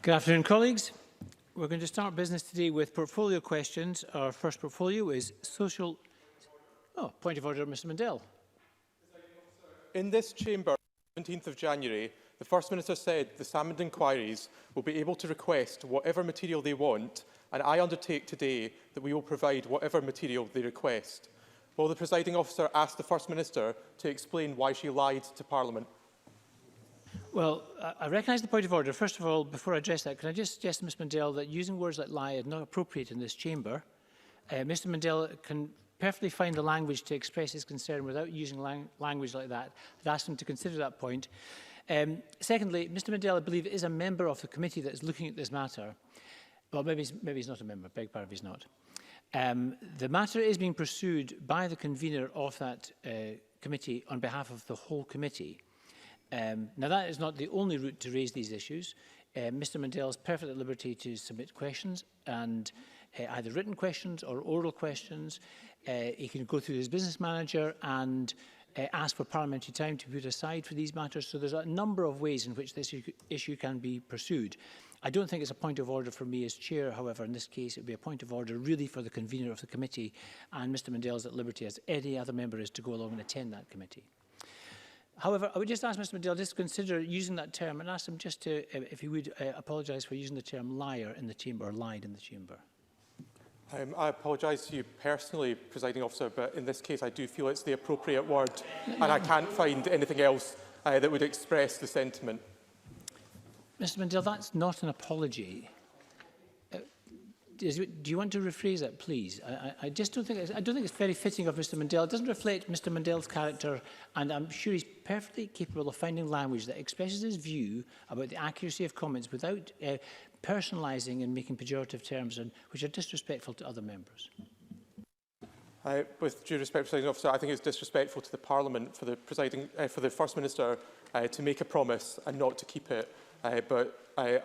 Good afternoon, colleagues. We're going to start business today with portfolio questions. Our first portfolio is social... Oh, point of order, Mr Mundell. In this chamber, 17th of January, the First Minister said the Salmond Inquiries will be able to request whatever material they want, and I undertake today that we will provide whatever material they request. Will the presiding officer ask the First Minister to explain why she lied to Parliament? Well, I recognise the point of order. First of all, before I address that, can I just suggest to Ms Mundell that using words like lie is not appropriate in this chamber. Mr Mundell can perfectly find the language to express his concern without using language like that. I'd ask him to consider that point. Secondly, Mr Mundell, I believe, is a member of the committee that is looking at this matter. Well, maybe he's not a member. Beg pardon if he's not. The matter is being pursued by the convener of that committee on behalf of the whole committee. Now, that is not the only route to raise these issues. Mr Mundell is perfectly at liberty to submit questions, and either written questions or oral questions. He can go through his business manager and ask for parliamentary time to put aside for these matters. So there's a number of ways in which this issue can be pursued. I don't think it's a point of order for me as chair. However, in this case, it would be a point of order really for the convener of the committee, and Mr Mundell is at liberty, as any other member is, to go along and attend that committee. However, I would just ask Mr Mundell just to consider using that term and ask him just to, if he would, apologise for using the term liar in the chamber, or lied in the chamber. I apologise to you personally, presiding officer, but in this case I do feel it's the appropriate word, and I can't find anything else that would express the sentiment. Mr Mundell, that's not an apology. Do you want to rephrase that, please? I just don't think it's very fitting of Mr Mundell. It doesn't reflect Mr Mundell's character, and I'm sure he's perfectly capable of finding language that expresses his view about the accuracy of comments without personalising and making pejorative terms, which are disrespectful to other members. With due respect, presiding officer, I think it's disrespectful to the Parliament for the First Minister to make a promise and not to keep it. But I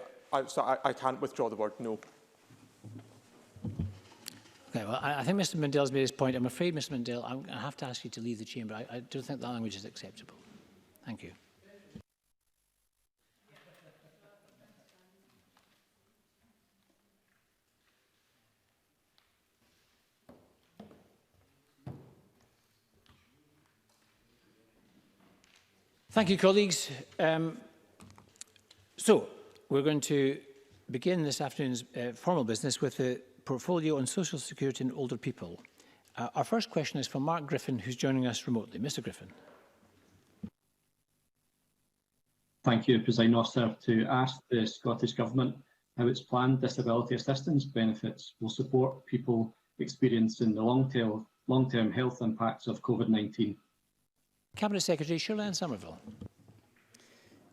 can't withdraw the word no. Okay, well, I think Mr Mundell's made his point. I'm afraid, Mr Mundell, I'm going to have to ask you to leave the chamber. I don't think the language is acceptable. Thank you. Thank you, colleagues. So, we're going to begin this afternoon's formal business with the portfolio on social security and older people. Our first question is from Mark Griffin, who's joining us remotely. Mr Griffin. Thank you, Presiding Officer. To ask the Scottish Government how its planned disability assistance benefits will support people experiencing the long-term health impacts of COVID-19. Cabinet Secretary Shirley Somerville.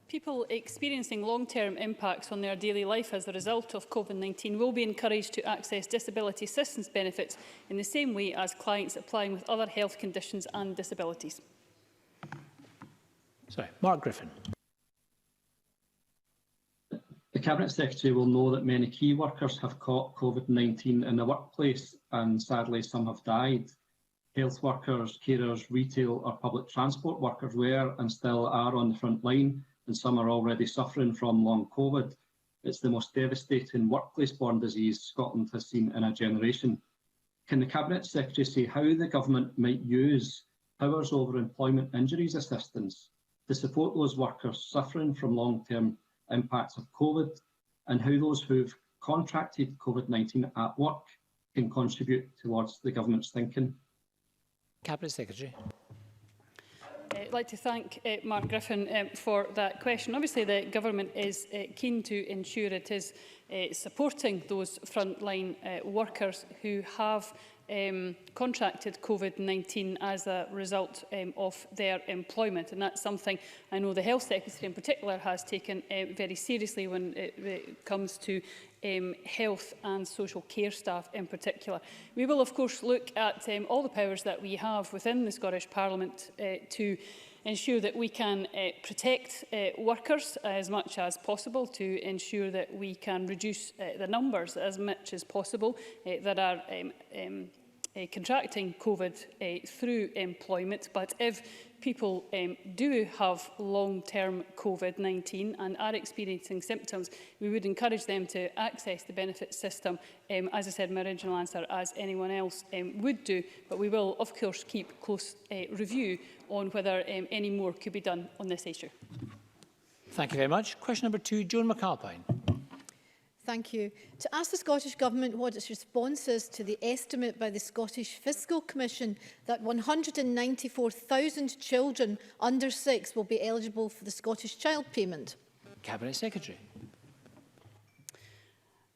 People experiencing long-term impacts on their daily life as a result of COVID-19 will be encouraged to access disability assistance benefits in the same way as clients applying with other health conditions and disabilities. Sorry, Mark Griffin. The Cabinet Secretary will know that many key workers have caught COVID-19 in the workplace, and sadly some have died. Health workers, carers, retail or public transport workers were and still are on the front line, and some are already suffering from long COVID. It's the most devastating workplace-borne disease Scotland has seen in a generation. Can the Cabinet Secretary say how the Government might use powers over employment injuries assistance to support those workers suffering from long-term impacts of COVID, and how those who've contracted COVID-19 at work can contribute towards the Government's thinking? Cabinet Secretary. I'd like to thank Mark Griffin for that question. Obviously, the Government is keen to ensure it is supporting those frontline workers who have contracted COVID-19 as a result of their employment. And that's something I know the Health Secretary in particular has taken very seriously when it comes to health and social care staff in particular. We will of course look at all the powers that we have within the Scottish Parliament to ensure that we can protect workers as much as possible, to ensure that we can reduce the numbers as much as possible that are contracting COVID through employment, but if people do have long-term COVID-19 and are experiencing symptoms, we would encourage them to access the benefit system, as I said in my original answer, as anyone else would do. But we will, of course, keep close review on whether any more could be done on this issue. Thank you very much. Question number 2, Joan McAlpine. Thank you. To ask the Scottish Government what its response is to the estimate by the Scottish Fiscal Commission that 194,000 children under 6 will be eligible for the Scottish Child Payment. Cabinet Secretary.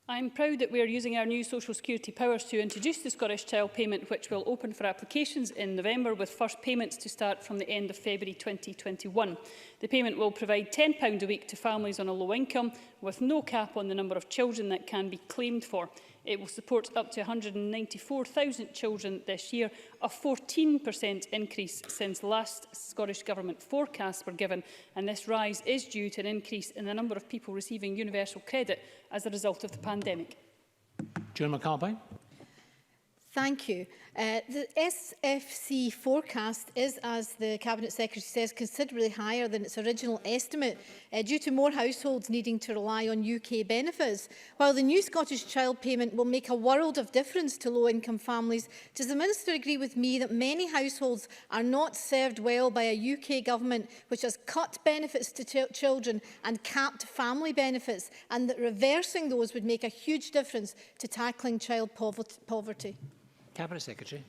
I'm proud that we are using our new social security powers to introduce the Scottish Child Payment, which will open for applications in November, with first payments to start from the end of February 2021. The payment will provide £10 a week to families on a low income, with no cap on the number of children that can be claimed for. It will support up to 194,000 children this year, a 14% increase since last Scottish Government forecasts were given, and this rise is due to an increase in the number of people receiving universal credit as a result of the pandemic. Joan McAlpine. Thank you. The SFC forecast is, as the Cabinet Secretary says, considerably higher than its original estimate due to more households needing to rely on UK benefits. While the new Scottish Child Payment will make a world of difference to low-income families, does the Minister agree with me that many households are not served well by a UK government which has cut benefits to children and capped family benefits, and that reversing those would make a huge difference to tackling child poverty? Cabinet Secretary.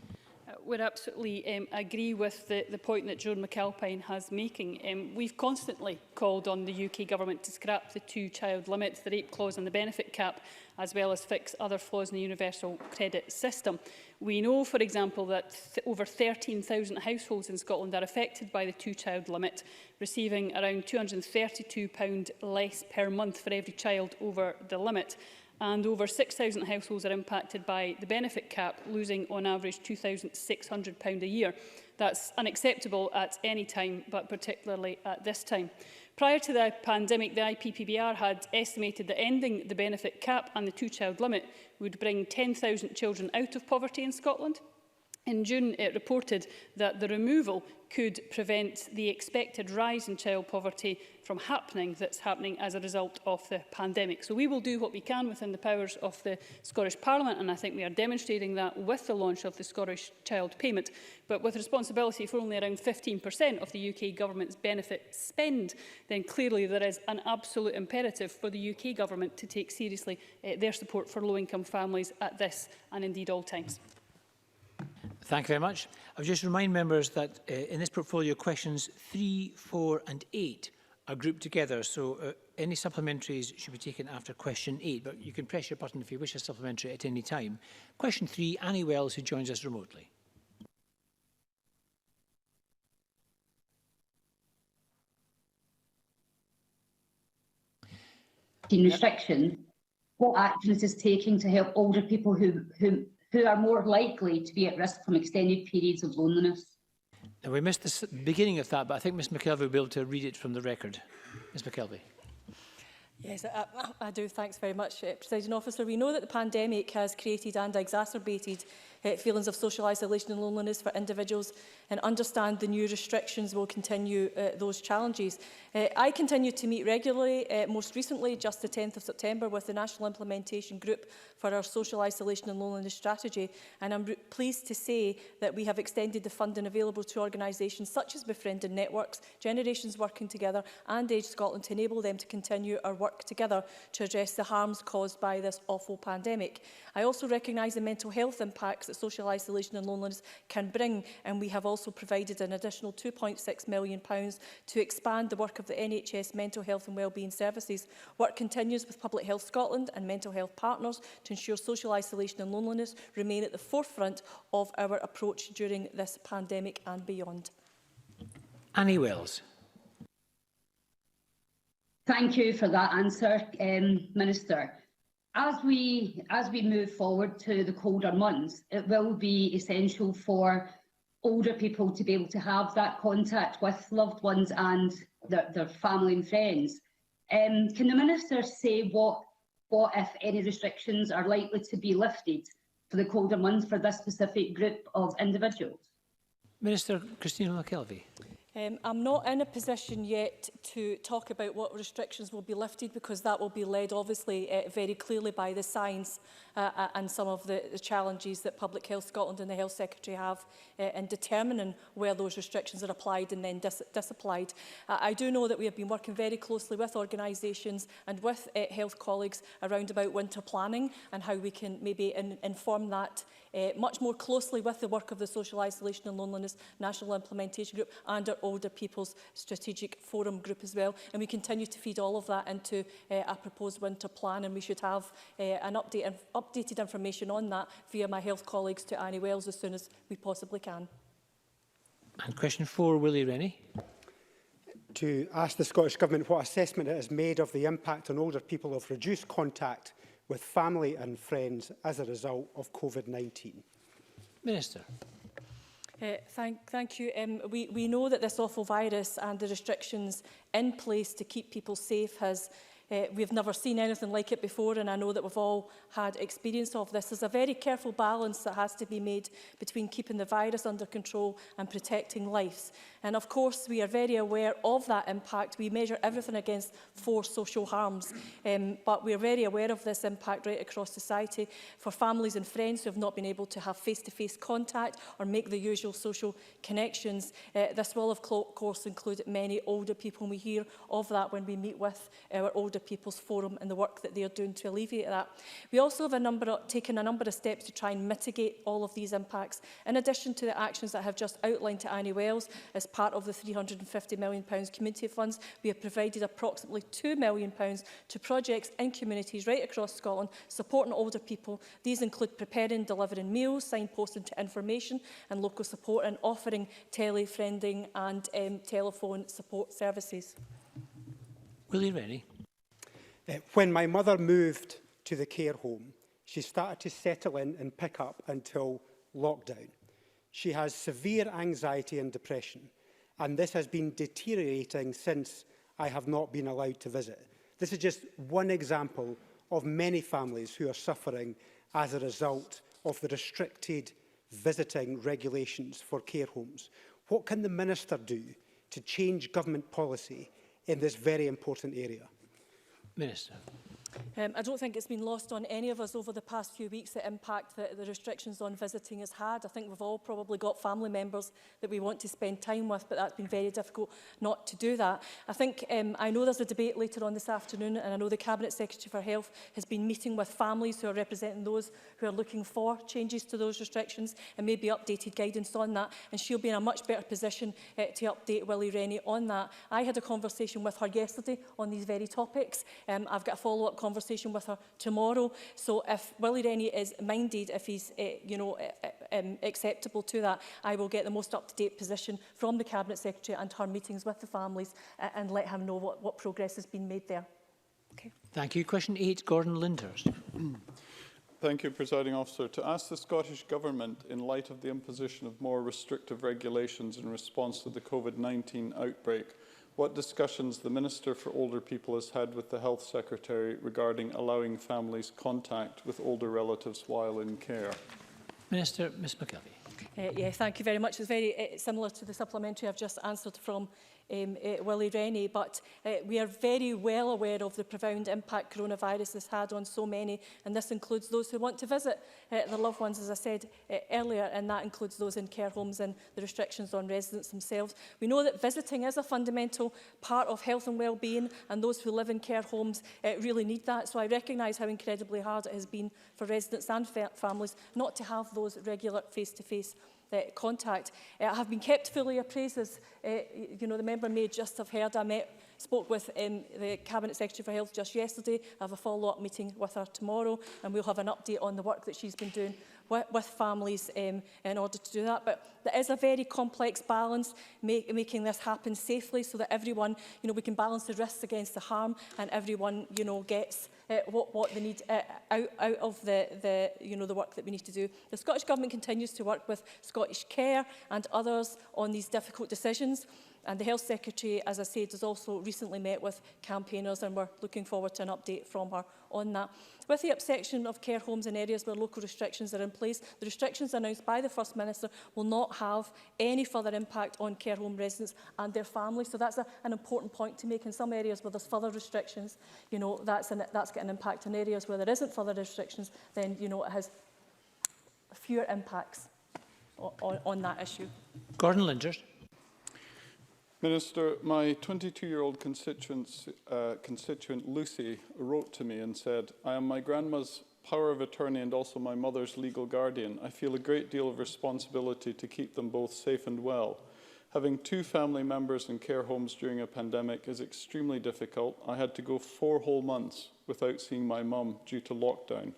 We're absolutely agree with the point that Joan McAlpine has making. We've constantly called on the UK Government to scrap the 2-child limit, the rape clause and the benefit cap, as well as fix other flaws in the universal credit system. We know, for example, that over 13,000 households in Scotland are affected by the 2-child limit, receiving around £232 less per month for every child over the limit. And over 6,000 households are impacted by the benefit cap, losing on average £2,600 a year. That's unacceptable at any time, but particularly at this time. Prior to the pandemic, the IPPBR had estimated that ending the benefit cap and the 2-child limit would bring 10,000 children out of poverty in Scotland. In June, it reported that the removal could prevent the expected rise in child poverty from happening that's happening as a result of the pandemic. So we will do what we can within the powers of the Scottish Parliament, and I think we are demonstrating that with the launch of the Scottish Child Payment. But with responsibility for only around 15% of the UK Government's benefit spend, then clearly there is an absolute imperative for the UK Government to take seriously their support for low-income families at this and indeed all times. Thank you very much. I would just remind members that in this portfolio, questions 3, 4 and 8 are grouped together, so any supplementaries should be taken after question 8, but you can press your button if you wish a supplementary at any time. Question 3, Annie Wells, who joins us remotely. Restriction, what actions is taking to help older people who are more likely to be at risk from extended periods of loneliness? Now, we missed the beginning of that, but I think Ms McKelvey will be able to read it from the record. Ms McKelvey. Yes, I do. Thanks very much, Presiding Officer. We know that the pandemic has created and exacerbated feelings of social isolation and loneliness for individuals, and understand the new restrictions will continue those challenges. I continue to meet regularly, most recently just the 10th of September, with the National Implementation Group for our Social Isolation and Loneliness Strategy, and I'm pleased to say that we have extended the funding available to organisations such as Befriending Networks, Generations Working Together and Age Scotland to enable them to continue our work together to address the harms caused by this awful pandemic. I also recognise the mental health impacts that social isolation and loneliness can bring, and we have also provided an additional £2.6 million to expand the work of the NHS Mental Health and Wellbeing Services. Work continues with Public Health Scotland and mental health partners to ensure social isolation and loneliness remain at the forefront of our approach during this pandemic and beyond. Annie Wells. Thank you for that answer, Minister. As we move forward to the colder months, it will be essential for older people to be able to have that contact with loved ones and their family and friends. Can the Minister say what, if any, restrictions are likely to be lifted for the colder months for this specific group of individuals? Minister Christina McKelvey. I'm not in a position yet to talk about what restrictions will be lifted, because that will be led obviously very clearly by the science and some of the challenges that Public Health Scotland and the Health Secretary have in determining where those restrictions are applied and then disapplied. I do know that we have been working very closely with organisations and with health colleagues around about winter planning and how we can maybe inform that much more closely with the work of the Social Isolation and Loneliness National Implementation Group and our Older People's Strategic Forum Group as well. And we continue to feed all of that into a proposed winter plan, and we should have an updated information on that via my health colleagues to Annie Wells as soon as we possibly can. And question 4, Willie Rennie. To ask the Scottish Government what assessment it has made of the impact on older people of reduced contact with family and friends as a result of COVID-19. Minister. Thank you. We know that this awful virus and the restrictions in place to keep people safe has we've never seen anything like it before, and I know that we've all had experience of this. There's a very careful balance that has to be made between keeping the virus under control and protecting lives. And of course, we are very aware of that impact. We measure everything against 4 social harms, but we are very aware of this impact right across society. For families and friends who have not been able to have face-to-face contact or make the usual social connections, this will of course include many older people, and we hear of that when we meet with our Older People's Forum and the work that they are doing to alleviate that. We also have taken a number of steps to try and mitigate all of these impacts. In addition to the actions that I have just outlined to Annie Wells, as part of the £350 million community funds, we have provided approximately £2 million to projects in communities right across Scotland supporting older people. These include preparing, delivering meals, signposting to information and local support, and offering tele-friending and telephone support services. Willie Rennie. When my mother moved to the care home, she started to settle in and pick up until lockdown. She has severe anxiety and depression, and this has been deteriorating since I have not been allowed to visit. This is just one example of many families who are suffering as a result of the restricted visiting regulations for care homes. What can the Minister do to change government policy in this very important area? Minister. I don't think it's been lost on any of us over the past few weeks the impact that the restrictions on visiting has had. I think we've all probably got family members that we want to spend time with, but that's been very difficult not to do that. I think I know there's a debate later on this afternoon, and I know the Cabinet Secretary for Health has been meeting with families who are representing those who are looking for changes to those restrictions and maybe updated guidance on that, and she'll be in a much better position to update Willie Rennie on that. I had a conversation with her yesterday on these very topics. I've got a follow-up conversation with her tomorrow. So if Willie Rennie is minded, if he's acceptable to that, I will get the most up-to-date position from the Cabinet Secretary and her meetings with the families and let him know what progress has been made there. Okay. Thank you. Question 8, Gordon Lindhurst. Thank you, Presiding Officer. To ask the Scottish Government, in light of the imposition of more restrictive regulations in response to the COVID-19 outbreak, what discussions the Minister for Older People has had with the Health Secretary regarding allowing families contact with older relatives while in care? Minister, Ms McKelvey. Yeah, thank you very much. It's very similar to the supplementary I've just answered from Willie Rennie, but we are very well aware of the profound impact coronavirus has had on so many, and this includes those who want to visit their loved ones, as I said earlier, and that includes those in care homes and the restrictions on residents themselves. We know that visiting is a fundamental part of health and well-being, and those who live in care homes really need that. So I recognise how incredibly hard it has been for residents and families not to have those regular face-to-face contact. I have been kept fully appraised, as the member may just have heard. I spoke with the Cabinet Secretary for Health just yesterday. I have a follow-up meeting with her tomorrow, and we'll have an update on the work that she's been doing with families in order to do that. But there is a very complex balance making this happen safely, so that everyone, we can balance the risks against the harm, and everyone, gets what they need out of the work that we need to do. The Scottish Government continues to work with Scottish Care and others on these difficult decisions. And the Health Secretary, as I said, has also recently met with campaigners, and we're looking forward to an update from her on that. With the upsection of care homes in areas where local restrictions are in place, the restrictions announced by the First Minister will not have any further impact on care home residents and their families. So that's an important point to make. In some areas where there's further restrictions, you know, that's got an impact. In areas where there isn't further restrictions, then, you know, it has fewer impacts on that issue. Gordon Linders. Minister, my 22-year-old constituent Lucy wrote to me and said, "I am my grandma's power of attorney and also my mother's legal guardian. I feel a great deal of responsibility to keep them both safe and well. Having 2 family members in care homes during a pandemic is extremely difficult. I had to go 4 whole months without seeing my mum due to lockdown.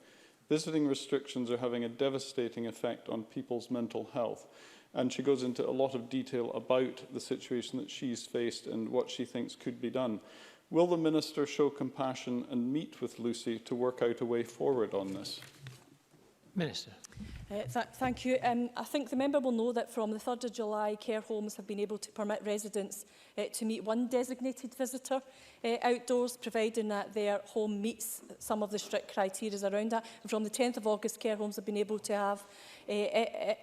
Visiting restrictions are having a devastating effect on people's mental health." And she goes into a lot of detail about the situation that she's faced and what she thinks could be done. Will the Minister show compassion and meet with Lucy to work out a way forward on this? Minister. Thank you. I think the member will know that from the 3rd of July, care homes have been able to permit residents to meet one designated visitor outdoors, providing that their home meets some of the strict criteria around that. And from the 10th of August, care homes have been able to have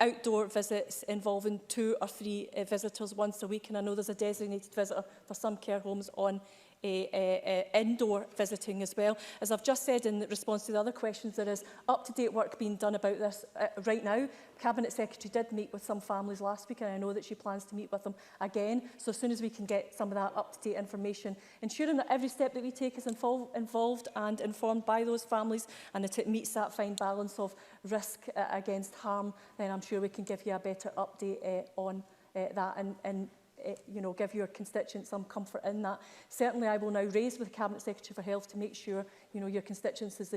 outdoor visits involving 2 or 3 visitors once a week. And I know there's a designated visitor for some care homes on indoor visiting as well. As I've just said in response to the other questions, there is up-to-date work being done about this right now. Cabinet Secretary did meet with some families last week, and I know that she plans to meet with them again. So as soon as we can get some of that up-to-date information, ensuring that every step that we take is involved and informed by those families, and that it meets that fine balance of risk against harm, then I'm sure we can give you a better update on that and you know, give your constituents some comfort in that. Certainly, I will now raise with the Cabinet Secretary for Health to make sure, you know, your constituents is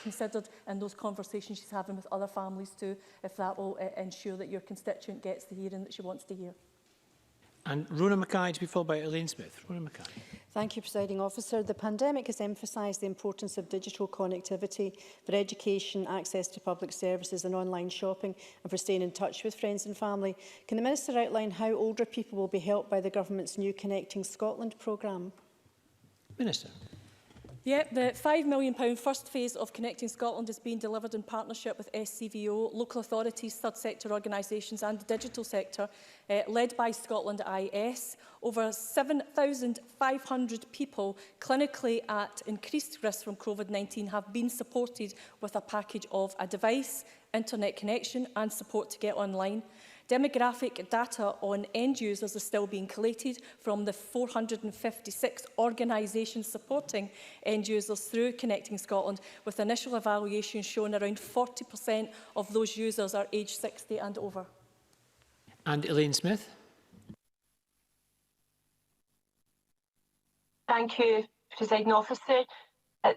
considered in those conversations she's having with other families too, if that will ensure that your constituent gets the hearing that she wants to hear. And Rona Mackay to be followed by Elaine Smith. Rona Mackay. Thank you, Presiding Officer. The pandemic has emphasised the importance of digital connectivity for education, access to public services and online shopping, and for staying in touch with friends and family. Can the Minister outline how older people will be helped by the Government's new Connecting Scotland programme? Minister. Yeah, the £5 million first phase of Connecting Scotland is being delivered in partnership with SCVO, local authorities, third sector organisations and the digital sector, led by Scotland IS. Over 7,500 people clinically at increased risk from COVID-19 have been supported with a package of a device, internet connection and support to get online. Demographic data on end users is still being collated from the 456 organisations supporting end users through Connecting Scotland, with initial evaluations showing around 40% of those users are aged 60 and over. And Elaine Smith. Thank you, Presiding Officer.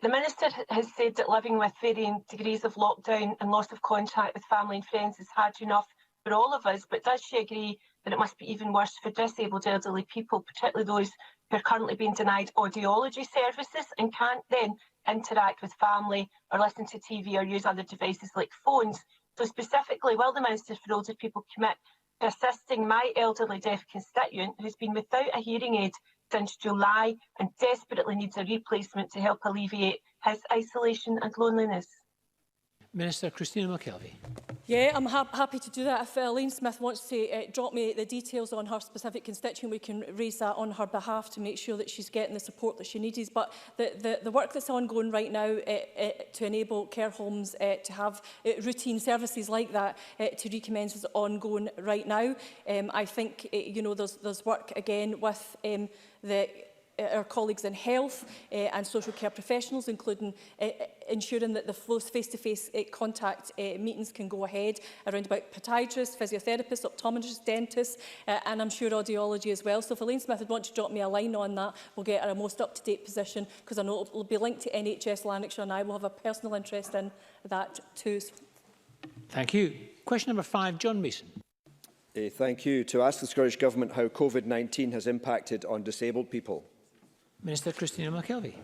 The Minister has said that living with varying degrees of lockdown and loss of contact with family and friends is hard enough for all of us, but does she agree that it must be even worse for disabled elderly people, particularly those who are currently being denied audiology services and can't then interact with family or listen to TV or use other devices like phones? So specifically, will the Minister for Older People commit to assisting my elderly deaf constituent who's been without a hearing aid since July and desperately needs a replacement to help alleviate his isolation and loneliness? Minister Christina McKelvey. Yeah, I'm happy to do that. If Elaine Smith wants to drop me the details on her specific constituent, we can raise that on her behalf to make sure that she's getting the support that she needs. But the work that's ongoing right now to enable care homes to have routine services like that to recommence is ongoing right now. I think you know there's work again with our colleagues in health and social care professionals, including ensuring that those face-to-face contact meetings can go ahead around about podiatrists, physiotherapists, optometrists, dentists, and I'm sure audiology as well. So if Elaine Smith would want to drop me a line on that, we'll get her a most up-to-date position, because I know it will be linked to NHS Lanarkshire, and I will have a personal interest in that too. Thank you. Question number 5, John Mason. Thank you. To ask the Scottish Government how COVID-19 has impacted on disabled people. Minister Christina McKelvey.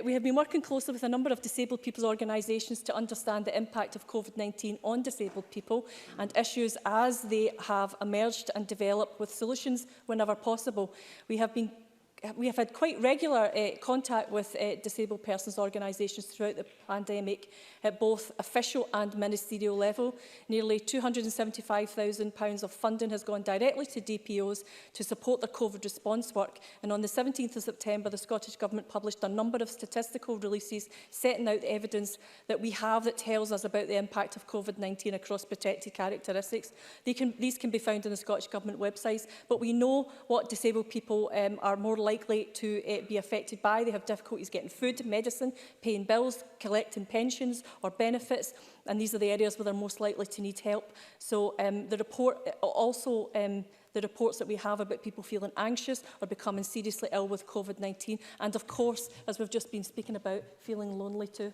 We have been working closely with a number of disabled people's organisations to understand the impact of COVID-19 on disabled people and issues as they have emerged and developed, with solutions whenever possible. We have had quite regular contact with disabled persons organisations throughout the pandemic at both official and ministerial level. Nearly £275,000 of funding has gone directly to DPOs to support their COVID response work. And on the 17th of September, the Scottish Government published a number of statistical releases setting out the evidence that we have that tells us about the impact of COVID-19 across protected characteristics. These can be found on the Scottish Government websites, but we know what disabled people are more likely to be affected by. They have difficulties getting food, medicine, paying bills, collecting pensions or benefits, and these are the areas where they're most likely to need help. So the report also the reports that we have about people feeling anxious or becoming seriously ill with COVID-19, and of course, as we've just been speaking about, feeling lonely too.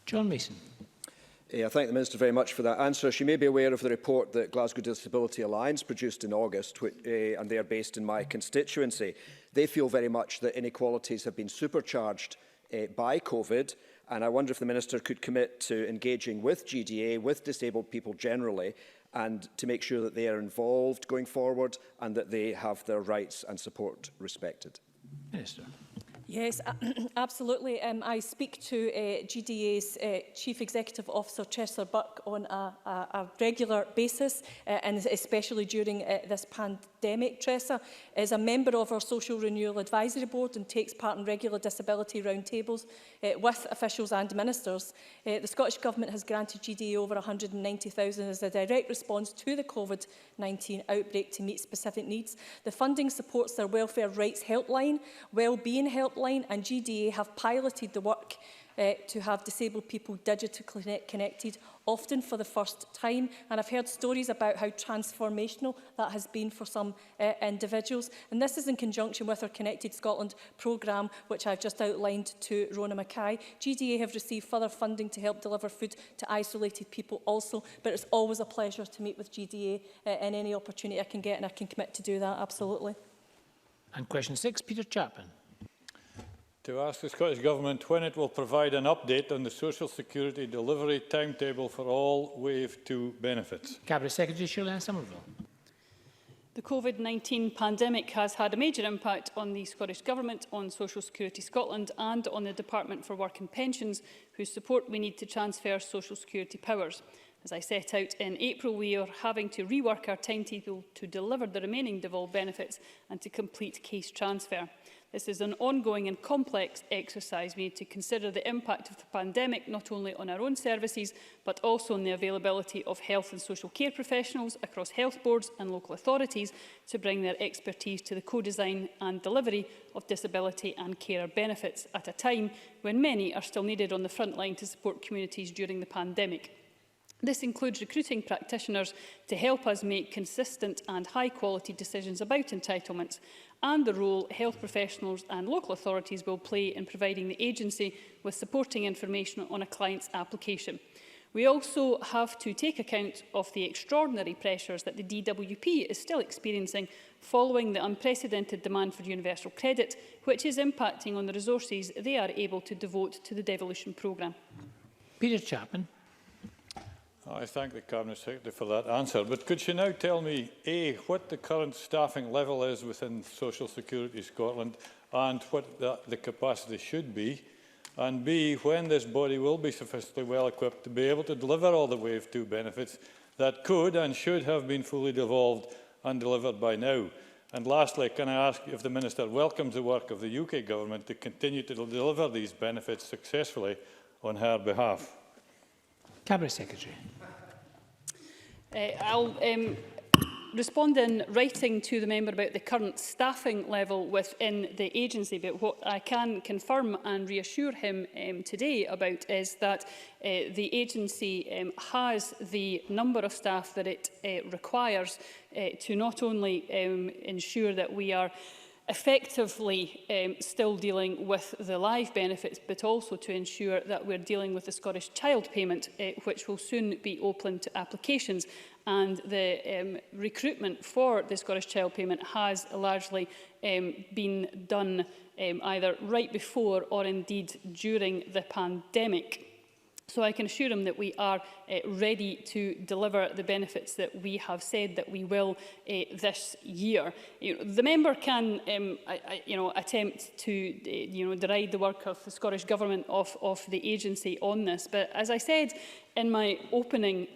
John Mason. I thank the Minister very much for that answer. She may be aware of the report that Glasgow Disability Alliance produced in August, and they are based in my constituency. They feel very much that inequalities have been supercharged by COVID, and I wonder if the Minister could commit to engaging with GDA, with disabled people generally, and to make sure that they are involved going forward and that they have their rights and support respected. Minister. Yes, absolutely. I speak to GDA's Chief Executive Officer, Chester Burke, on a regular basis, and especially during this pandemic. Tressa is a member of our Social Renewal Advisory Board and takes part in regular disability roundtables with officials and ministers. The Scottish Government has granted GDA over £190,000 as a direct response to the COVID-19 outbreak to meet specific needs. The funding supports their Welfare Rights Helpline, Wellbeing Helpline, and GDA have piloted the work to have disabled people digitally connected, often for the first time. And I've heard stories about how transformational that has been for some individuals. And this is in conjunction with our Connected Scotland programme, which I've just outlined to Rona Mackay. GDA have received further funding to help deliver food to isolated people also, but it's always a pleasure to meet with GDA in any opportunity I can get, and I can commit to do that, absolutely. And question 6, Peter Chapman. To ask the Scottish Government when it will provide an update on the Social Security delivery timetable for all Wave 2 benefits. Cabinet Secretary Shirley Ann Somerville. The COVID-19 pandemic has had a major impact on the Scottish Government, on Social Security Scotland and on the Department for Work and Pensions, whose support we need to transfer Social Security powers. As I set out in April, we are having to rework our timetable to deliver the remaining devolved benefits and to complete case transfer. This is an ongoing and complex exercise. We need to consider the impact of the pandemic not only on our own services, but also on the availability of health and social care professionals across health boards and local authorities to bring their expertise to the co-design and delivery of disability and carer benefits at a time when many are still needed on the front line to support communities during the pandemic. This includes recruiting practitioners to help us make consistent and high-quality decisions about entitlements, and the role health professionals and local authorities will play in providing the agency with supporting information on a client's application. We also have to take account of the extraordinary pressures that the DWP is still experiencing following the unprecedented demand for universal credit, which is impacting on the resources they are able to devote to the devolution programme. Peter Chapman. I thank the Cabinet Secretary for that answer, but could she now tell me, A, what the current staffing level is within Social Security Scotland and what the capacity should be, and B, when this body will be sufficiently well equipped to be able to deliver all the Wave 2 benefits that could and should have been fully devolved and delivered by now? And lastly, can I ask if the Minister welcomes the work of the UK Government to continue to deliver these benefits successfully on her behalf? Cabinet Secretary. I'll respond in writing to the member about the current staffing level within the agency, but what I can confirm and reassure him today about is that the agency has the number of staff that it requires to not only ensure that we are effectively still dealing with the live benefits, but also to ensure that we're dealing with the Scottish Child Payment, which will soon be open to applications. And the recruitment for the Scottish Child Payment has largely been done either right before or indeed during the pandemic. So I can assure him that we are ready to deliver the benefits that we have said that we will this year. The member can attempt to deride the work of the Scottish Government of the agency on this, but as I said in my opening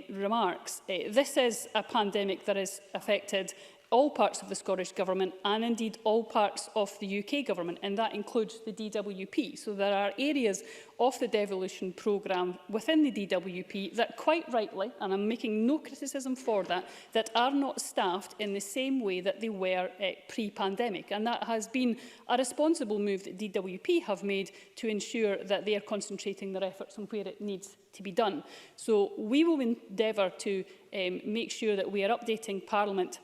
remarks, this is a pandemic that has affected all parts of the Scottish Government and indeed all parts of the UK Government, and that includes the DWP. So there are areas of the devolution programme within the DWP that quite rightly, and I'm making no criticism for that, that are not staffed in the same way that they were pre-pandemic. And that has been a responsible move that DWP have made to ensure that they are concentrating their efforts on where it needs to be done. So we will endeavour to make sure that we are updating Parliament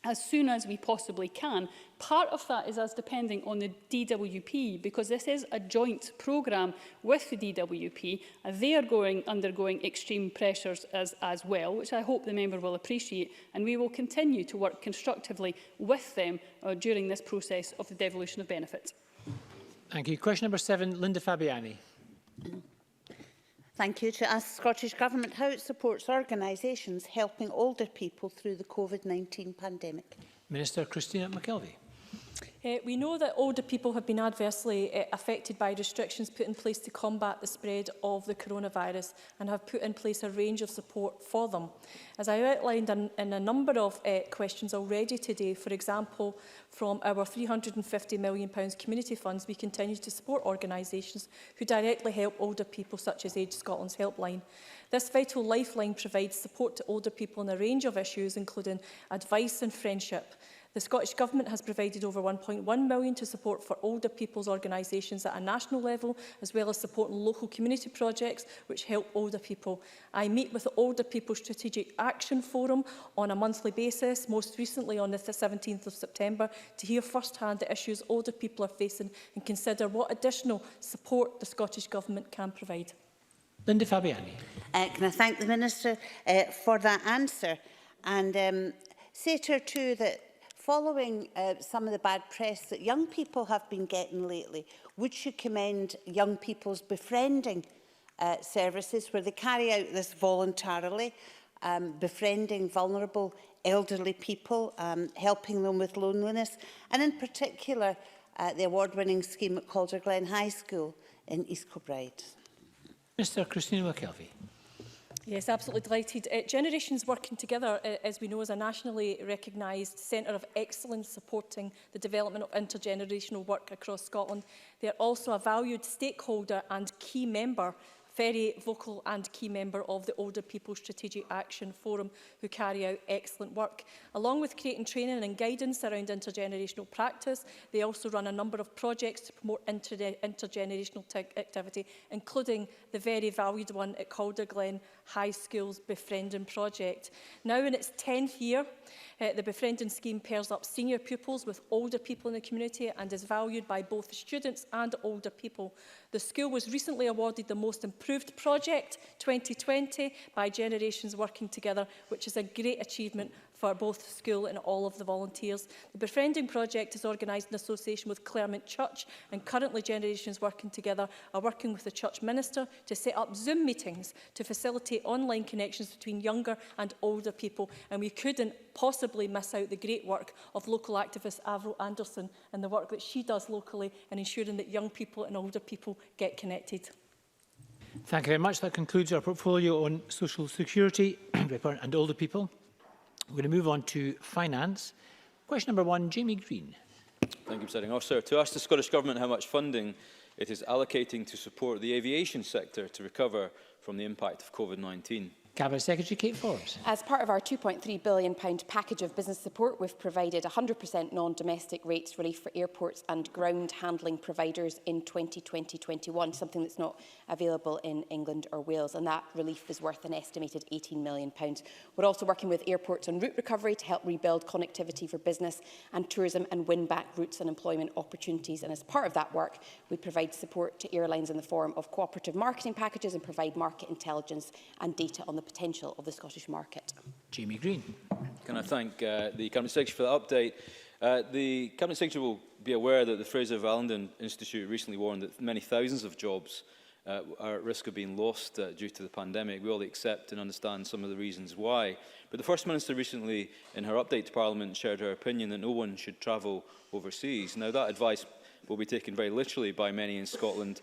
as soon as we possibly can. Part of that is us depending on the DWP, because this is a joint programme with the DWP, and they are undergoing extreme pressures as well, which I hope the member will appreciate, and we will continue to work constructively with them during this process of the devolution of benefits. Thank you. Question number 7, Linda Fabiani. Thank you. To ask the Scottish Government how it supports organisations helping older people through the COVID-19 pandemic. Minister Christina McKelvey. We know that older people have been adversely affected by restrictions put in place to combat the spread of the coronavirus and have put in place a range of support for them. As I outlined in a number of questions already today, for example, from our £350 million community funds, we continue to support organisations who directly help older people, such as Age Scotland's Helpline. This vital lifeline provides support to older people on a range of issues, including advice and friendship. The Scottish Government has provided over £1.1 million to support for older people's organisations at a national level, as well as supporting local community projects which help older people. I meet with the Older People Strategic Action Forum on a monthly basis, most recently on the 17th of September, to hear firsthand the issues older people are facing and consider what additional support the Scottish Government can provide. Linda Fabiani. Can I thank the Minister for that answer, and say to her too that following some of the bad press that young people have been getting lately, would she commend young people's befriending services where they carry out this voluntarily, befriending vulnerable elderly people, helping them with loneliness, and in particular the award-winning scheme at Calderglen High School in East Kilbride? Mr. Christina McKelvey. Yes, absolutely delighted. Generations Working Together, as we know, is a nationally recognised centre of excellence supporting the development of intergenerational work across Scotland. They are also a valued stakeholder and key member, very vocal and key member of the Older People Strategic Action Forum, who carry out excellent work. Along with creating training and guidance around intergenerational practice, they also run a number of projects to promote intergenerational activity, including the very valued one at Calderglen High School's Befriending Project. Now in its 10th year, the Befriending Scheme pairs up senior pupils with older people in the community and is valued by both students and older people. The school was recently awarded the Most Improved Project 2020 by Generations Working Together, which is a great achievement for both the school and all of the volunteers. The Befriending Project is organised in association with Claremont Church, and currently Generations Working Together are working with the Church Minister to set up Zoom meetings to facilitate online connections between younger and older people, and we couldn't possibly miss out the great work of local activist Avril Anderson and the work that she does locally in ensuring that young people and older people get connected. Thank you very much. That concludes our portfolio on social security and older people. We're going to move on to finance. Question number 1, Jamie Green. Thank you, Presiding Officer. To ask the Scottish Government how much funding it is allocating to support the aviation sector to recover from the impact of COVID-19. Cabinet Secretary Kate Forbes. As part of our £2.3 billion package of business support, we've provided 100% non-domestic rates relief for airports and ground handling providers in 2020-21, something that's not available in England or Wales, and that relief is worth an estimated £18 million. We're also working with airports on route recovery to help rebuild connectivity for business and tourism and win back routes and employment opportunities. And as part of that work, we provide support to airlines in the form of cooperative marketing packages and provide market intelligence and data on the potential of the Scottish market. Jamie Green. Can I thank the Cabinet Secretary for that update? The Cabinet Secretary will be aware that the Fraser Vallendon Institute recently warned that many thousands of jobs are at risk of being lost due to the pandemic. We all accept and understand some of the reasons why. But the First Minister recently, in her update to Parliament, shared her opinion that no one should travel overseas. Now, that advice will be taken very literally by many in Scotland.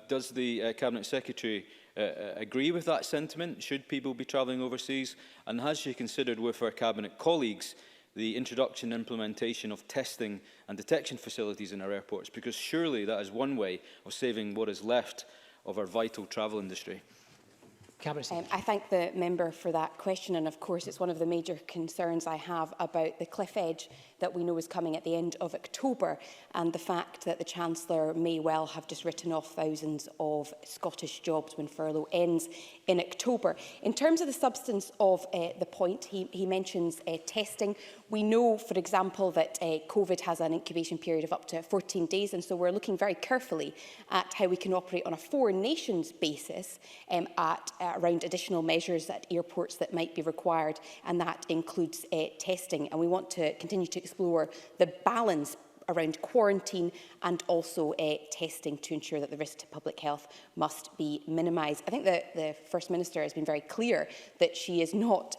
Does the Cabinet Secretary agree with that sentiment? Should people be travelling overseas? And has she considered with her Cabinet colleagues the introduction and implementation of testing and detection facilities in our airports? Because surely that is one way of saving what is left of our vital travel industry. I thank the member for that question, and of course it's one of the major concerns I have about the cliff edge that we know is coming at the end of October, and the fact that the Chancellor may well have just written off thousands of Scottish jobs when furlough ends in October. In terms of the substance of the point, he mentions testing. We know, for example, that COVID has an incubation period of up to 14 days, and so we're looking very carefully at how we can operate on a four-nations basis around additional measures at airports that might be required, and that includes testing. And we want to continue to explore the balance around quarantine and also testing to ensure that the risk to public health must be minimised. I think that the First Minister has been very clear that she is not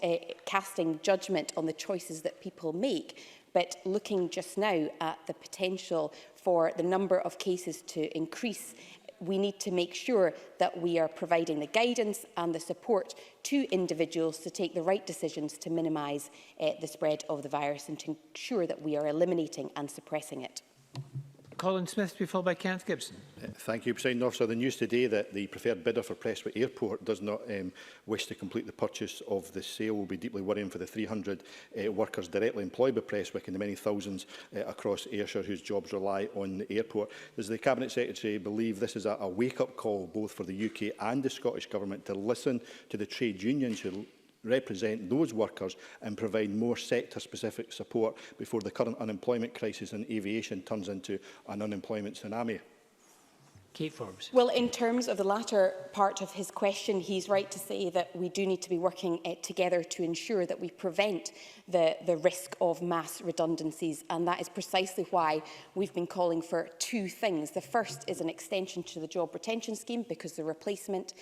casting judgment on the choices that people make, but looking just now at the potential for the number of cases to increase. We need to make sure that we are providing the guidance and the support to individuals to take the right decisions to minimise the spread of the virus and to ensure that we are eliminating and suppressing it. Colin Smith to be followed by Kenneth Gibson. Thank you, President Officer. The news today that the preferred bidder for Prestwick Airport does not wish to complete the purchase of the sale will be deeply worrying for the 300 workers directly employed by Prestwick and the many thousands across Ayrshire whose jobs rely on the airport. Does the Cabinet Secretary believe this is a wake-up call both for the UK and the Scottish Government to listen to the trade unions who represent those workers and provide more sector-specific support before the current unemployment crisis in aviation turns into an unemployment tsunami? Kate Forbes. Well, in terms of the latter part of his question, he's right to say that we do need to be working together to ensure that we prevent the risk of mass redundancies, and that is precisely why we've been calling for two things. The first is an extension to the job retention scheme, because the replacement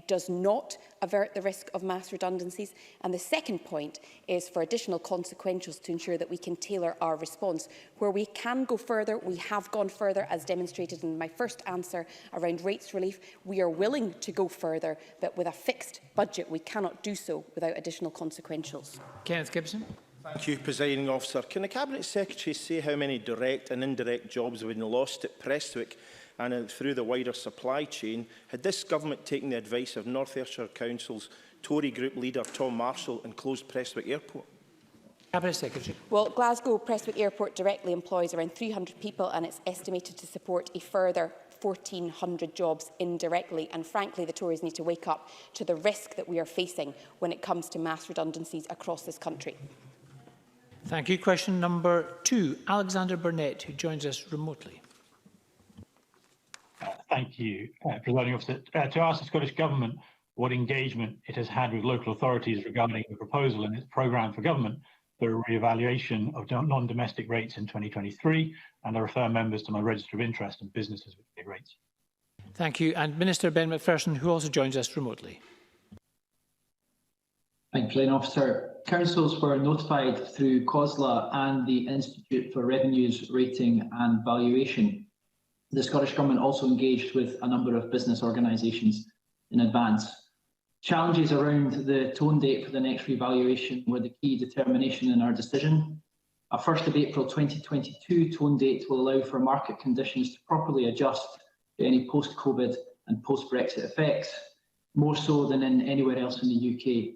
does not avert the risk of mass redundancies, and the second point is for additional consequentials to ensure that we can tailor our response. Where we can go further, we have gone further, as demonstrated in my first answer around rates relief. We are willing to go further, but with a fixed budget we cannot do so without additional consequentials. Kenneth Gibson. Thank you, Presiding Officer. Can the Cabinet Secretary say how many direct and indirect jobs have been lost at Prestwick and through the wider supply chain had this government taken the advice of North Ayrshire Council's Tory group leader Tom Marshall and closed Prestwick Airport? Cabinet Secretary. Well, Glasgow Prestwick Airport directly employs around 300 people, and it's estimated to support a further 1,400 jobs indirectly, and frankly the Tories need to wake up to the risk that we are facing when it comes to mass redundancies across this country. Thank you. Question number 2, Alexander Burnett, who joins us remotely. Thank you, Presiding Officer. To ask the Scottish Government what engagement it has had with local authorities regarding the proposal in its programme for government for a re-evaluation of non-domestic rates in 2023, and I refer members to my register of interest in businesses with big rates. Thank you. And Minister Ben Macpherson, who also joins us remotely. Thank you, Presiding Officer. Councils were notified through COSLA and the Institute for Revenues, Rating and Valuation. The Scottish Government also engaged with a number of business organisations in advance. Challenges around the tone date for the next revaluation were the key determination in our decision. A 1st of April 2022 tone date will allow for market conditions to properly adjust to any post-COVID and post-Brexit effects. more so than in anywhere else in the UK.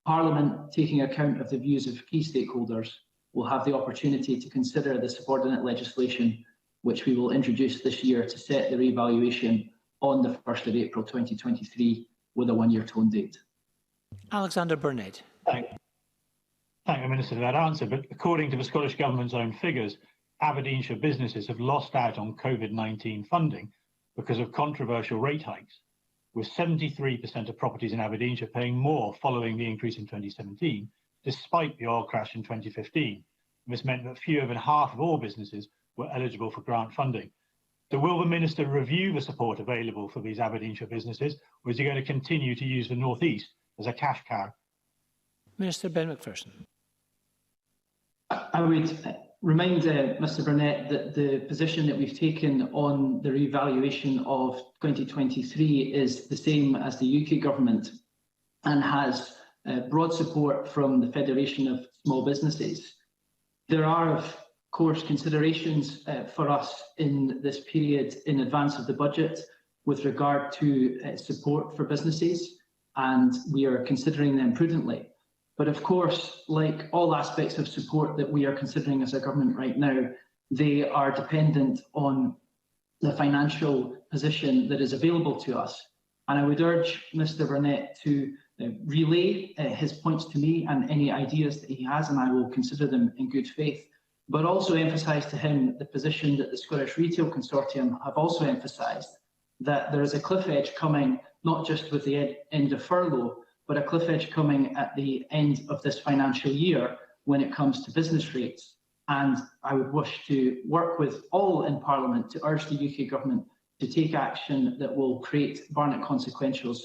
Parliament, taking account of the views of key stakeholders, will have the opportunity to consider the subordinate legislation which we will introduce this year to set the revaluation on the 1st of April 2023 with a one-year tone date. Alexander Burnett. Thank the Minister for that answer, but according to the Scottish Government's own figures, Aberdeenshire businesses have lost out on COVID-19 funding because of controversial rate hikes, with 73% of properties in Aberdeenshire paying more following the increase in 2017, despite the oil crash in 2015. This meant that fewer than half of all businesses were eligible for grant funding. So will the Minister review the support available for these Aberdeenshire businesses, or is he going to continue to use the North East as a cash cow? Minister Ben Macpherson. I would remind Mr Burnett that the position that we've taken on the revaluation of 2023 is the same as the UK Government and has broad support from the Federation of Small Businesses. There are, of course, considerations for us in this period in advance of the budget with regard to support for businesses, and we are considering them prudently. But of course, like all aspects of support that we are considering as a government right now, they are dependent on the financial position that is available to us. And I would urge Mr Burnett to relay his points to me and any ideas that he has, and I will consider them in good faith. But also emphasise to him the position that the Scottish Retail Consortium have also emphasised, that there is a cliff edge coming, not just with the end of furlough, but a cliff edge coming at the end of this financial year when it comes to business rates. And I would wish to work with all in Parliament to urge the UK Government to take action that will create Barnett consequentials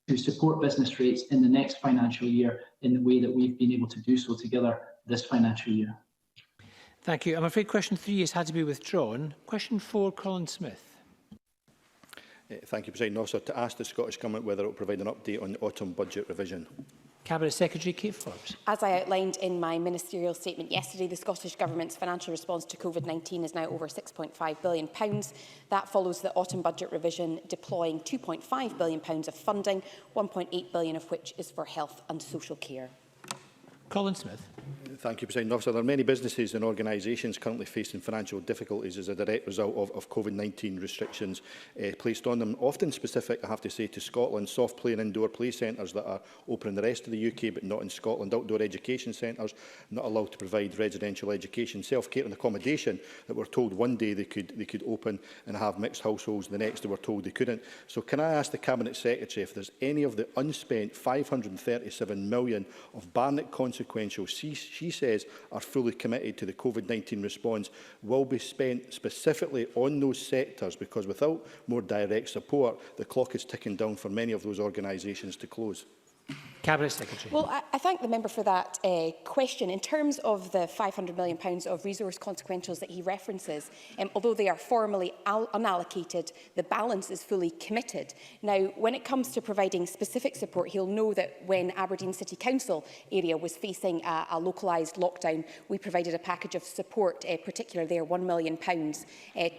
to support business rates in the next financial year in the way that we've been able to do so together this financial year. Thank you. I'm afraid question 3 has had to be withdrawn. Question 4, Colin Smith. Thank you, President Officer. To ask the Scottish Government whether it will provide an update on the autumn budget revision. Cabinet Secretary Kate Forbes. As I outlined in my ministerial statement yesterday, the Scottish Government's financial response to COVID-19 is now over £6.5 billion. That follows the autumn budget revision, deploying £2.5 billion of funding, £1.8 billion of which is for health and social care. Colin Smith. Thank you, President Officer. There are many businesses and organisations currently facing financial difficulties as a direct result of COVID-19 restrictions placed on them, often specific, I have to say, to Scotland. Soft play and indoor play centres that are open in the rest of the UK but not in Scotland. Outdoor education centres not allowed to provide residential education. Self-care and accommodation that were told one day they could open and have mixed households, the next they were told they couldn't. So can I ask the Cabinet Secretary if there's any of the unspent £537 million of Barnett consequential she says are fully committed to the COVID-19 response will be spent specifically on those sectors, because without more direct support, the clock is ticking down for many of those organisations to close? Cabinet Secretary. Well, I thank the member for that question. In terms of the £500 million of resource consequentials that he references, although they are formally unallocated, the balance is fully committed. Now, when it comes to providing specific support, he'll know that when Aberdeen City Council area was facing a localised lockdown, we provided a package of support, particularly there, £1 million,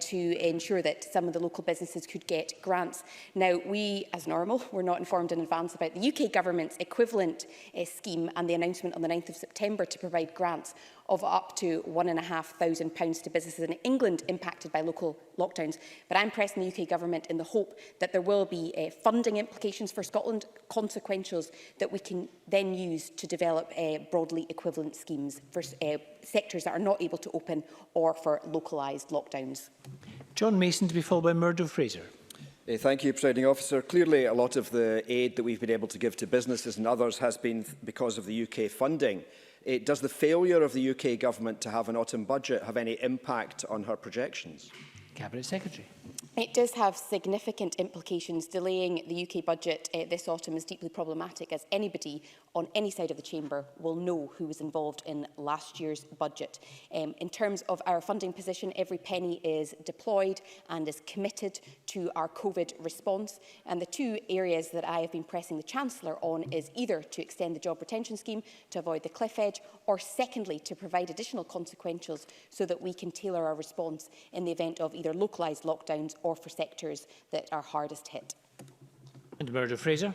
to ensure that some of the local businesses could get grants. Now, we, as normal, were not informed in advance about the UK Government's equivalent scheme and the announcement on the 9th of September to provide grants of up to £1,500 to businesses in England impacted by local lockdowns. But I'm pressing the UK Government in the hope that there will be funding implications for Scotland, consequentials that we can then use to develop broadly equivalent schemes for sectors that are not able to open or for localised lockdowns. John Mason, to be followed by Murdo Fraser. Thank you, Presiding Officer. Clearly, a lot of the aid that we've been able to give to businesses and others has been because of the UK funding. Does the failure of the UK Government to have an autumn budget have any impact on her projections? Cabinet Secretary. It does have significant implications. Delaying the UK budget this autumn is deeply problematic, as anybody on any side of the chamber will know who was involved in last year's budget. In terms of our funding position, every penny is deployed and is committed to our COVID response. And the two areas that I have been pressing the Chancellor on is either to extend the job retention scheme to avoid the cliff edge, or secondly, to provide additional consequentials so that we can tailor our response in the event of either localised lockdowns or for sectors that are hardest hit. And Murdo Fraser.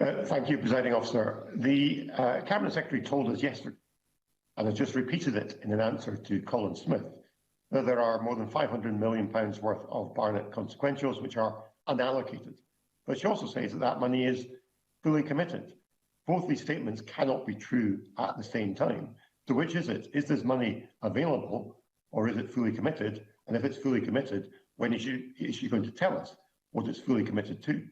Thank you, Presiding Officer. The Cabinet Secretary told us yesterday, and has just repeated it in an answer to Colin Smith, that there are more than £500 million worth of Barnett consequentials which are unallocated. But she also says that that money is fully committed. Both these statements cannot be true at the same time. So which is it? Is this money available or is it fully committed? And if it's fully committed, when is she going to tell us what it's fully committed to?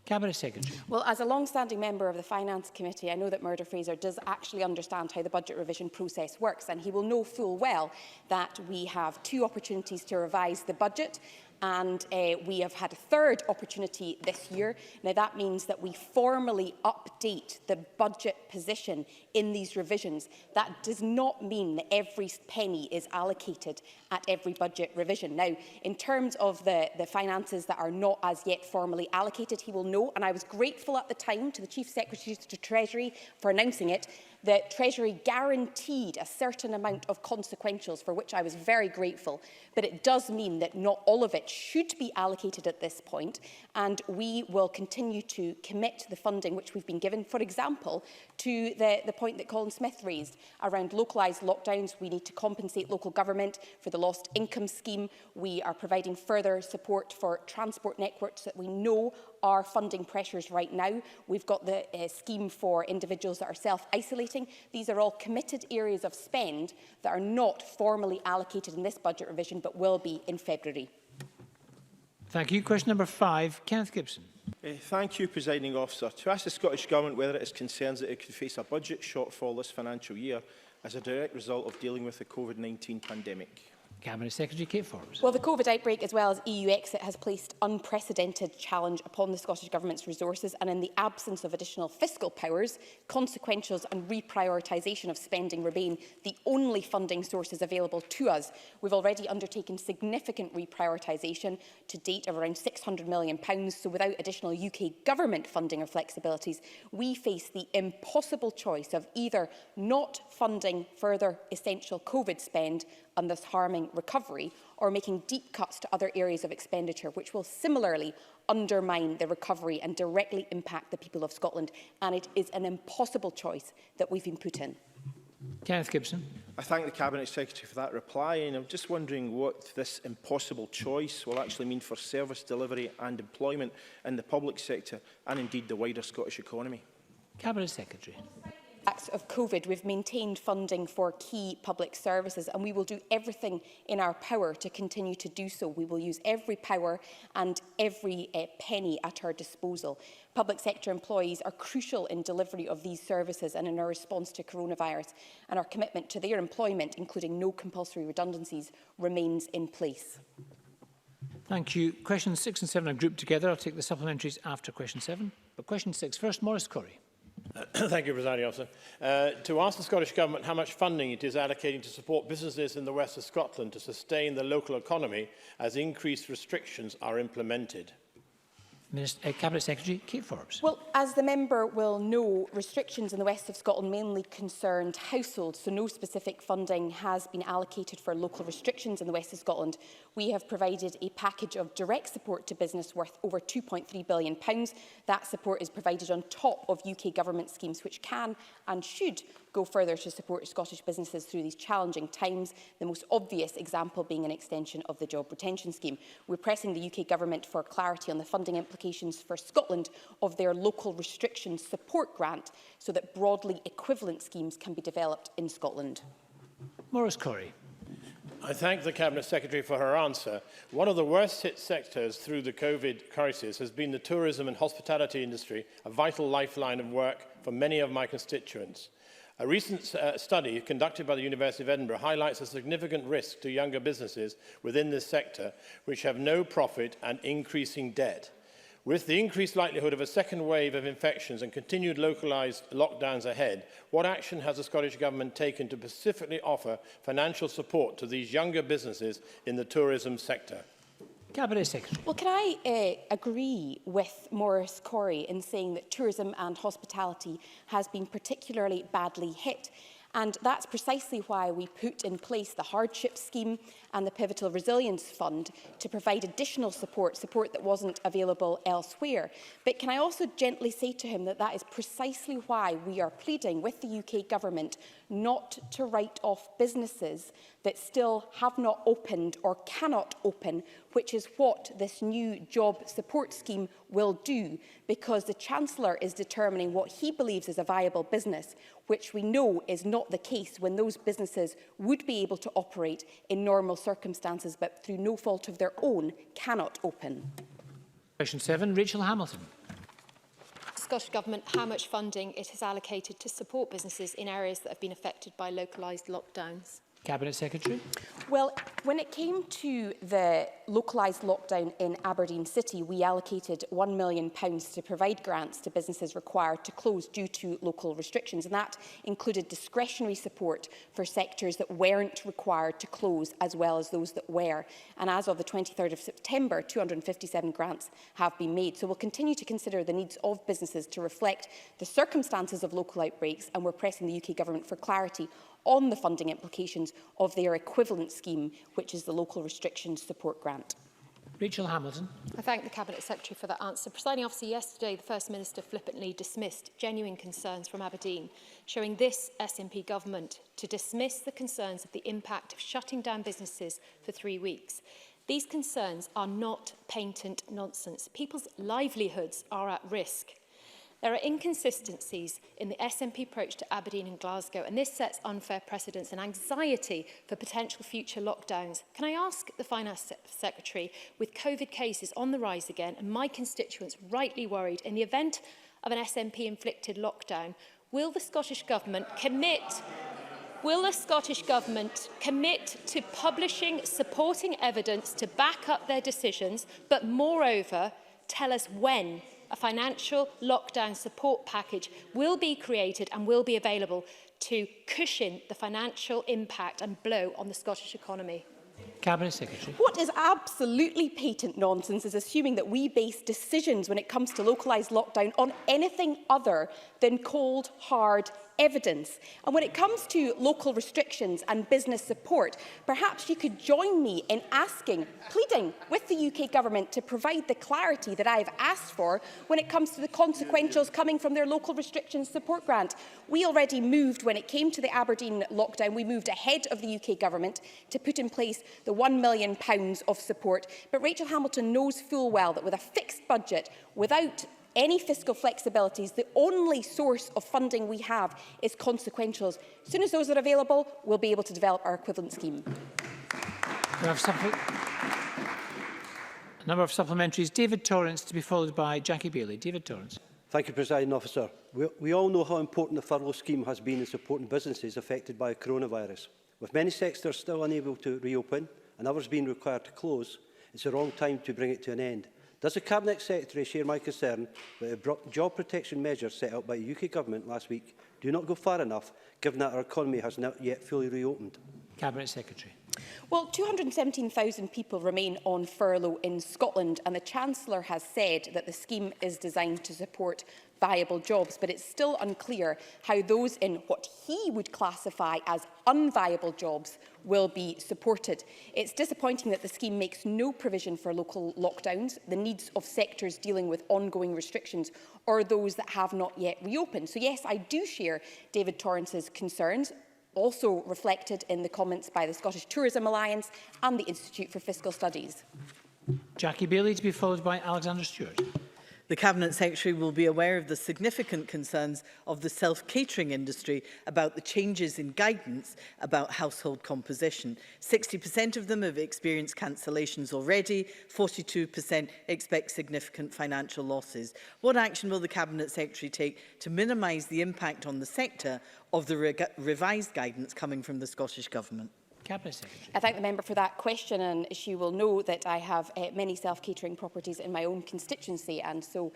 Cabinet Secretary. Well, as a long-standing member of the Finance Committee, I know that Murdo Fraser does actually understand how the budget revision process works, and he will know full well that we have 2 opportunities to revise the budget, and we have had a 3rd opportunity this year. Now, that means that we formally update the budget position in these revisions. That does not mean that every penny is allocated at every budget revision. Now, in terms of the finances that are not as yet formally allocated, he will know, and I was grateful at the time to the Chief Secretary to Treasury for announcing it, that Treasury guaranteed a certain amount of consequentials, for which I was very grateful. But it does mean that not all of it should be allocated at this point, and we will continue to commit the funding which we've been given. For example, to the point that Colin Smith raised around localised lockdowns, we need to compensate local government for the lost income scheme. We are providing further support for transport networks that we know are funding pressures right now. We've got the scheme for individuals that are self-isolating. These are all committed areas of spend that are not formally allocated in this budget revision, but will be in February. Thank you. Question number 5, Kenneth Gibson. Thank you, Presiding Officer. To ask the Scottish Government whether it is concerned that it could face a budget shortfall this financial year as a direct result of dealing with the COVID-19 pandemic. Cabinet Secretary Kate Forbes. Well, the COVID outbreak as well as EU exit has placed unprecedented challenge upon the Scottish Government's resources, and in the absence of additional fiscal powers, consequentials and reprioritisation of spending remain the only funding sources available to us. We've already undertaken significant reprioritisation to date of around £600 million, so without additional UK Government funding or flexibilities, we face the impossible choice of either not funding further essential COVID spend and thus harming recovery, or making deep cuts to other areas of expenditure, which will similarly undermine the recovery and directly impact the people of Scotland. And it is an impossible choice that we've been put in. Kenneth Gibson. I thank the Cabinet Secretary for that reply, and I'm just wondering what this impossible choice will actually mean for service delivery and employment in the public sector and indeed the wider Scottish economy. Cabinet Secretary. Of COVID, we've maintained funding for key public services, and we will do everything in our power to continue to do so. We will use every power and every penny at our disposal. Public sector employees are crucial in delivery of these services and in our response to coronavirus, and our commitment to their employment, including no compulsory redundancies, remains in place. Thank you. Questions 6 and 7 are grouped together. I'll take the supplementaries after question 7. But question 6 first, Maurice Corrie. Thank you, Presiding Officer. To ask the Scottish Government how much funding it is allocating to support businesses in the west of Scotland to sustain the local economy as increased restrictions are implemented. Cabinet Secretary Kate Forbes. Well, as the member will know, restrictions in the west of Scotland mainly concerned households, so no specific funding has been allocated for local restrictions in the west of Scotland. We have provided a package of direct support to business worth over £2.3 billion. That support is provided on top of UK Government schemes which can and should go further to support Scottish businesses through these challenging times, the most obvious example being an extension of the Job Retention Scheme. We're pressing the UK Government for clarity on the funding implications for Scotland of their local restrictions support grant so that broadly equivalent schemes can be developed in Scotland. Maurice Corrie. I thank the Cabinet Secretary for her answer. One of the worst hit sectors through the COVID crisis has been the tourism and hospitality industry, a vital lifeline of work for many of my constituents. A recent study conducted by the University of Edinburgh highlights a significant risk to younger businesses within this sector, which have no profit and increasing debt. With the increased likelihood of a second wave of infections and continued localised lockdowns ahead, what action has the Scottish Government taken to specifically offer financial support to these younger businesses in the tourism sector? Cabinet Secretary. Well, can I agree with Maurice Corrie in saying that tourism and hospitality has been particularly badly hit? And that's precisely why we put in place the hardship scheme and the Pivotal Resilience Fund to provide additional support that wasn't available elsewhere. But can I also gently say to him that that is precisely why we are pleading with the UK Government not to write off businesses that still have not opened or cannot open, which is what this new job support scheme will do, because the Chancellor is determining what he believes is a viable business, which we know is not the case when those businesses would be able to operate in normal circumstances, but through no fault of their own cannot open. Question 7, Rachel Hamilton. Scottish Government how much funding it has allocated to support businesses in areas that have been affected by localised lockdowns? Cabinet Secretary. Well, when it came to the localised lockdown in Aberdeen City, we allocated £1 million to provide grants to businesses required to close due to local restrictions, and that included discretionary support for sectors that weren't required to close as well as those that were. And as of the 23rd of September, 257 grants have been made. So we'll continue to consider the needs of businesses to reflect the circumstances of local outbreaks, and we're pressing the UK Government for clarity on the funding implications of their equivalent scheme, which is the Local Restrictions Support Grant. Rachel Hamilton. I thank the Cabinet Secretary for that answer. Presiding Officer, yesterday the First Minister flippantly dismissed genuine concerns from Aberdeen, showing this SNP government to dismiss the concerns of the impact of shutting down businesses for 3 weeks. These concerns are not patent nonsense. People's livelihoods are at risk. There are inconsistencies in the SNP approach to Aberdeen and Glasgow, and this sets unfair precedents and anxiety for potential future lockdowns. Can I ask the Finance Secretary, with COVID cases on the rise again and my constituents rightly worried in the event of an SNP-inflicted lockdown, will the Scottish Government commit to publishing supporting evidence to back up their decisions, but moreover, tell us when a financial lockdown support package will be created and will be available to cushion the financial impact and blow on the Scottish economy? Cabinet Secretary. What is absolutely patent nonsense is assuming that we base decisions when it comes to localised lockdown on anything other than cold, hard evidence. And when it comes to local restrictions and business support, perhaps you could join me in pleading with the UK Government to provide the clarity that I've asked for when it comes to the consequentials coming from their local restrictions support grant. We already moved, when it came to the Aberdeen lockdown, we moved ahead of the UK Government to put in place the £1 million of support. But Rachel Hamilton knows full well that with a fixed budget, without any fiscal flexibilities, the only source of funding we have is consequentials. As soon as those are available, we'll be able to develop our equivalent scheme. We have a number of supplementaries. David Torrance to be followed by Jackie Bailey. David Torrance. Thank you, Presiding Officer. We all know how important the furlough scheme has been in supporting businesses affected by coronavirus. With many sectors still unable to reopen and others being required to close, it's the wrong time to bring it to an end. Does the Cabinet Secretary share my concern that the job protection measures set out by the UK Government last week do not go far enough, given that our economy has not yet fully reopened? Cabinet Secretary. Well, 217,000 people remain on furlough in Scotland, and the Chancellor has said that the scheme is designed to support viable jobs, but it's still unclear how those in what he would classify as unviable jobs will be supported. It's disappointing that the scheme makes no provision for local lockdowns, the needs of sectors dealing with ongoing restrictions, or those that have not yet reopened. So yes, I do share David Torrance's concerns, also reflected in the comments by the Scottish Tourism Alliance and the Institute for Fiscal Studies. Jackie Bailey to be followed by Alexander Stewart. The Cabinet Secretary will be aware of the significant concerns of the self-catering industry about the changes in guidance about household composition. 60% of them have experienced cancellations already, 42% expect significant financial losses. What action will the Cabinet Secretary take to minimise the impact on the sector of the revised guidance coming from the Scottish Government? Cabinet Secretary. I thank the member for that question, and she will know that I have many self-catering properties in my own constituency, and so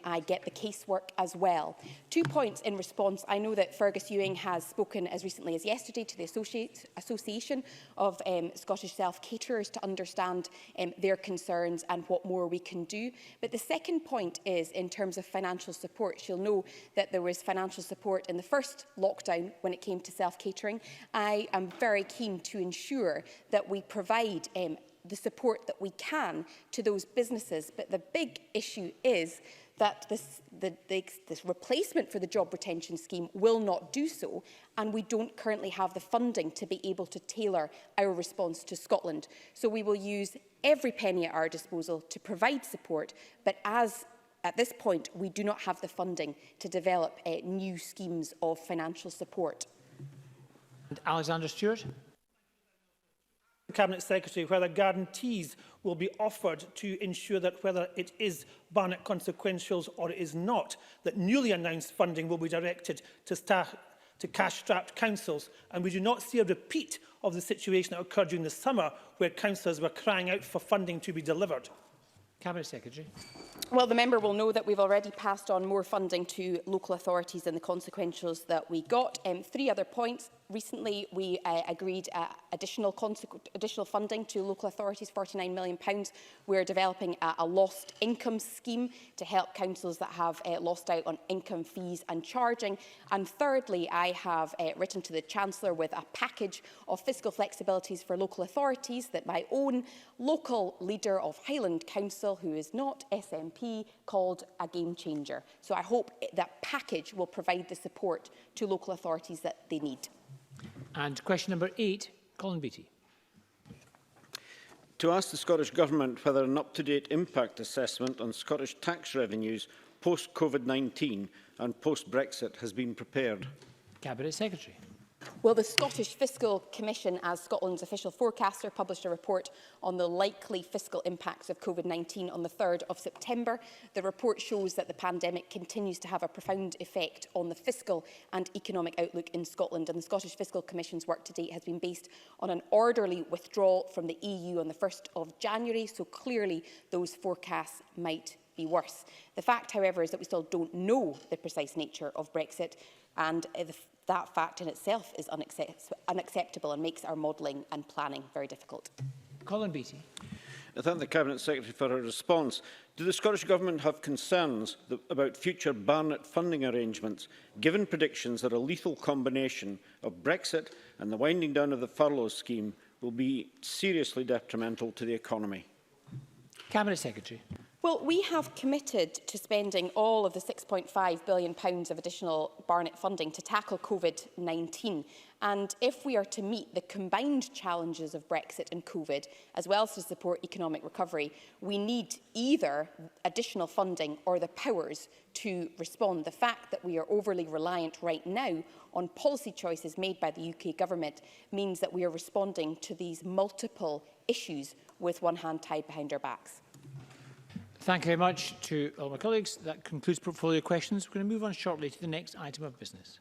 I get the casework as well. 2 points in response. I know that Fergus Ewing has spoken as recently as yesterday to the Association of Scottish Self-Caterers to understand their concerns and what more we can do. But the second point is in terms of financial support. She'll know that there was financial support in the first lockdown when it came to self-catering. I am very keen to ensure that we provide the support that we can to those businesses. But the big issue is that this replacement for the job retention scheme will not do so, and we don't currently have the funding to be able to tailor our response to Scotland. So we will use every penny at our disposal to provide support, but at this point, we do not have the funding to develop new schemes of financial support. And Alexander Stewart. Cabinet Secretary whether guarantees will be offered to ensure that whether it is Barnett consequentials or it is not, that newly announced funding will be directed to cash-strapped councils, and we do not see a repeat of the situation that occurred during the summer where councillors were crying out for funding to be delivered. Cabinet Secretary. Well, the member will know that we've already passed on more funding to local authorities than the consequentials that we got. 3 other points. Recently, we agreed additional funding to local authorities, £49 million. We're developing a lost income scheme to help councils that have lost out on income fees and charging. And thirdly, I have written to the Chancellor with a package of fiscal flexibilities for local authorities that my own local leader of Highland Council, who is not SNP, called a game changer. So I hope that package will provide the support to local authorities that they need. And question number 8, Colin Beattie. To ask the Scottish Government whether an up-to-date impact assessment on Scottish tax revenues post-COVID-19 and post-Brexit has been prepared. Cabinet Secretary. Well, the Scottish Fiscal Commission, as Scotland's official forecaster, published a report on the likely fiscal impacts of COVID-19 on the 3rd of September. The report shows that the pandemic continues to have a profound effect on the fiscal and economic outlook in Scotland, and the Scottish Fiscal Commission's work to date has been based on an orderly withdrawal from the EU on the 1st of January, so clearly those forecasts might be worse. The fact, however, is that we still don't know the precise nature of Brexit, and that fact in itself is unacceptable and makes our modelling and planning very difficult. Colin Beattie. I thank the Cabinet Secretary for her response. Do the Scottish Government have concerns about future Barnett funding arrangements, given predictions that a lethal combination of Brexit and the winding down of the furlough scheme will be seriously detrimental to the economy? Cabinet Secretary. Well, we have committed to spending all of the £6.5 billion of additional Barnett funding to tackle COVID-19. And if we are to meet the combined challenges of Brexit and COVID, as well as to support economic recovery, we need either additional funding or the powers to respond. The fact that we are overly reliant right now on policy choices made by the UK government means that we are responding to these multiple issues with one hand tied behind our backs. Thank you very much to all my colleagues. That concludes portfolio questions. We're going to move on shortly to the next item of business.